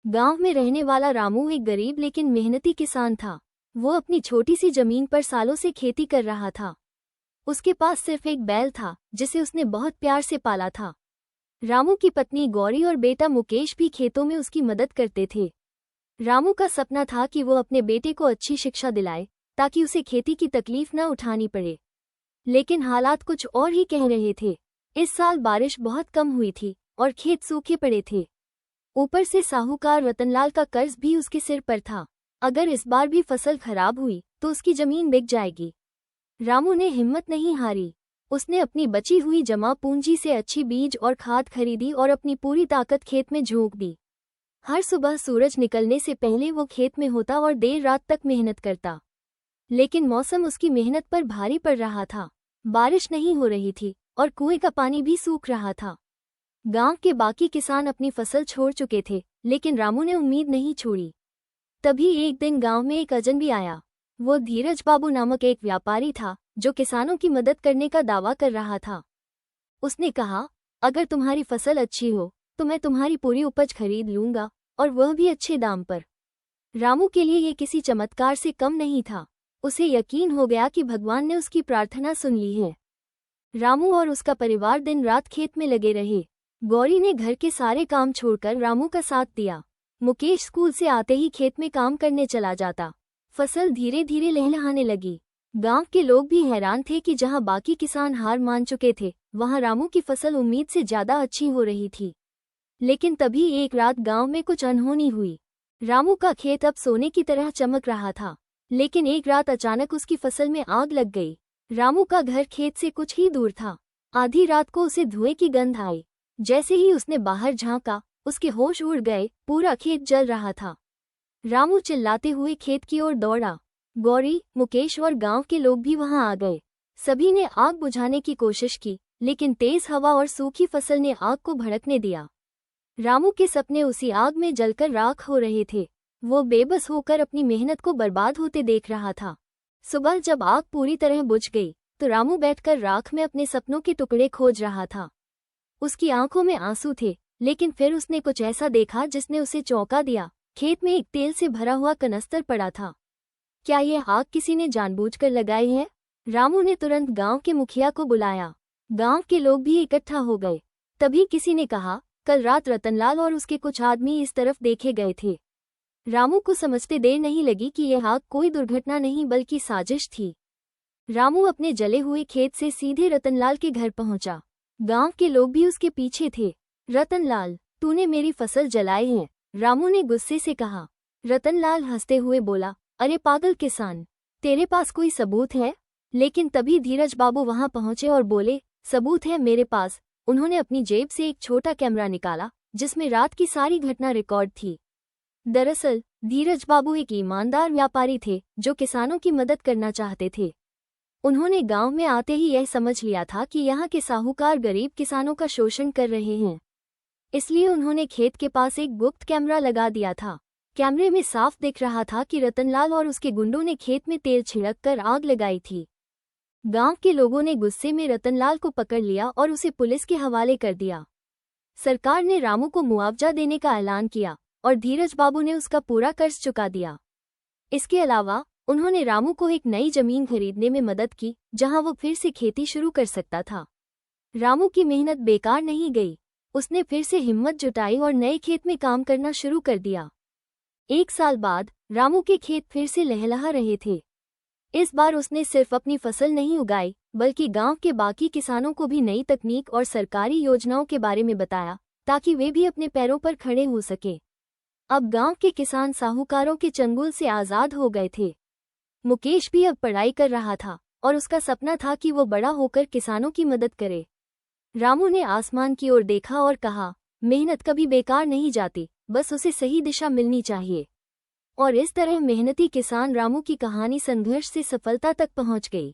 गांव में रहने वाला रामू एक गरीब लेकिन मेहनती किसान था। वो अपनी छोटी सी जमीन पर सालों से खेती कर रहा था। उसके पास सिर्फ एक बैल था जिसे उसने बहुत प्यार से पाला था। रामू की पत्नी गौरी और बेटा मुकेश भी खेतों में उसकी मदद करते थे। रामू का सपना था कि वो अपने बेटे को अच्छी शिक्षा दिलाए ताकि उसे खेती की तकलीफ न उठानी पड़े। लेकिन हालात कुछ और ही कह रहे थे। इस साल बारिश बहुत कम हुई थी और खेत सूखे पड़े थे। ऊपर से साहूकार रतनलाल का कर्ज भी उसके सिर पर था। अगर इस बार भी फसल खराब हुई तो उसकी जमीन बिक जाएगी। रामू ने हिम्मत नहीं हारी। उसने अपनी बची हुई जमा पूंजी से अच्छी बीज और खाद खरीदी और अपनी पूरी ताकत खेत में झोंक दी। हर सुबह सूरज निकलने से पहले वो खेत में होता और देर रात तक मेहनत करता। लेकिन मौसम उसकी मेहनत पर भारी पड़ रहा था। बारिश नहीं हो रही थी और कुएं का पानी भी सूख रहा था। गांव के बाकी किसान अपनी फसल छोड़ चुके थे, लेकिन रामू ने उम्मीद नहीं छोड़ी। तभी एक दिन गांव में एक अजनबी आया। वो धीरज बाबू नामक एक व्यापारी था जो किसानों की मदद करने का दावा कर रहा था। उसने कहा, अगर तुम्हारी फसल अच्छी हो तो मैं तुम्हारी पूरी उपज खरीद लूंगा, और वह भी अच्छे दाम पर। रामू के लिए ये किसी चमत्कार से कम नहीं था। उसे यकीन हो गया कि भगवान ने उसकी प्रार्थना सुन ली है। रामू और उसका परिवार दिन रात खेत में लगे रहे। गौरी ने घर के सारे काम छोड़कर रामू का साथ दिया। मुकेश स्कूल से आते ही खेत में काम करने चला जाता। फसल धीरे धीरे लहलहाने लगी। गांव के लोग भी हैरान थे कि जहां बाकी किसान हार मान चुके थे, वहां रामू की फसल उम्मीद से ज्यादा अच्छी हो रही थी। लेकिन तभी एक रात गांव में कुछ अनहोनी हुई। रामू का खेत अब सोने की तरह चमक रहा था, लेकिन एक रात अचानक उसकी फसल में आग लग गई। रामू का घर खेत से कुछ ही दूर था। आधी रात को उसे धुएं की गंध आई। जैसे ही उसने बाहर झांका, उसके होश उड़ गए। पूरा खेत जल रहा था। रामू चिल्लाते हुए खेत की ओर दौड़ा। गौरी, मुकेश और गांव के लोग भी वहां आ गए। सभी ने आग बुझाने की कोशिश की, लेकिन तेज हवा और सूखी फसल ने आग को भड़कने दिया। रामू के सपने उसी आग में जलकर राख हो रहे थे। वो बेबस होकर अपनी मेहनत को बर्बाद होते देख रहा था। सुबह जब आग पूरी तरह बुझ गई तो रामू बैठकर राख में अपने सपनों के टुकड़े खोज रहा था। उसकी आंखों में आंसू थे, लेकिन फिर उसने कुछ ऐसा देखा जिसने उसे चौंका दिया। खेत में एक तेल से भरा हुआ कनस्तर पड़ा था। क्या यह आग किसी ने जानबूझकर लगाई है? रामू ने तुरंत गांव के मुखिया को बुलाया। गांव के लोग भी इकट्ठा हो गए। तभी किसी ने कहा, कल रात रतनलाल और उसके कुछ आदमी इस तरफ देखे गए थे। रामू को समझते देर नहीं लगी कि यह आग कोई दुर्घटना नहीं बल्कि साजिश थी। रामू अपने जले हुए खेत से सीधे रतनलाल के घर पहुंचा। गांव के लोग भी उसके पीछे थे। रतनलाल, तूने मेरी फसल जलाई है, रामू ने गुस्से से कहा। रतनलाल हंसते हुए बोला, अरे पागल किसान, तेरे पास कोई सबूत है? लेकिन तभी धीरज बाबू वहां पहुंचे और बोले, सबूत है मेरे पास। उन्होंने अपनी जेब से एक छोटा कैमरा निकाला जिसमें रात की सारी घटना रिकॉर्ड थी। दरअसल धीरज बाबू एक ईमानदार व्यापारी थे जो किसानों की मदद करना चाहते थे। उन्होंने गांव में आते ही यह समझ लिया था कि यहाँ के साहूकार गरीब किसानों का शोषण कर रहे हैं। इसलिए उन्होंने खेत के पास एक गुप्त कैमरा लगा दिया था। कैमरे में साफ दिख रहा था कि रतनलाल और उसके गुंडों ने खेत में तेल छिड़ककर आग लगाई थी। गांव के लोगों ने गुस्से में रतनलाल को पकड़ लिया और उसे पुलिस के हवाले कर दिया। सरकार ने रामू को मुआवजा देने का ऐलान किया और धीरज बाबू ने उसका पूरा कर्ज चुका दिया। इसके अलावा उन्होंने रामू को एक नई जमीन खरीदने में मदद की जहां वो फिर से खेती शुरू कर सकता था। रामू की मेहनत बेकार नहीं गई। उसने फिर से हिम्मत जुटाई और नए खेत में काम करना शुरू कर दिया। एक साल बाद रामू के खेत फिर से लहलहा रहे थे। इस बार उसने सिर्फ अपनी फसल नहीं उगाई, बल्कि गांव के बाकी किसानों को भी नई तकनीक और सरकारी योजनाओं के बारे में बताया, ताकि वे भी अपने पैरों पर खड़े हो सके। अब गांव के किसान साहूकारों के चंगुल से आज़ाद हो गए थे। मुकेश भी अब पढ़ाई कर रहा था और उसका सपना था कि वो बड़ा होकर किसानों की मदद करे। रामू ने आसमान की ओर देखा और कहा, मेहनत कभी बेकार नहीं जाती, बस उसे सही दिशा मिलनी चाहिए। और इस तरह मेहनती किसान रामू की कहानी संघर्ष से सफलता तक पहुंच गई।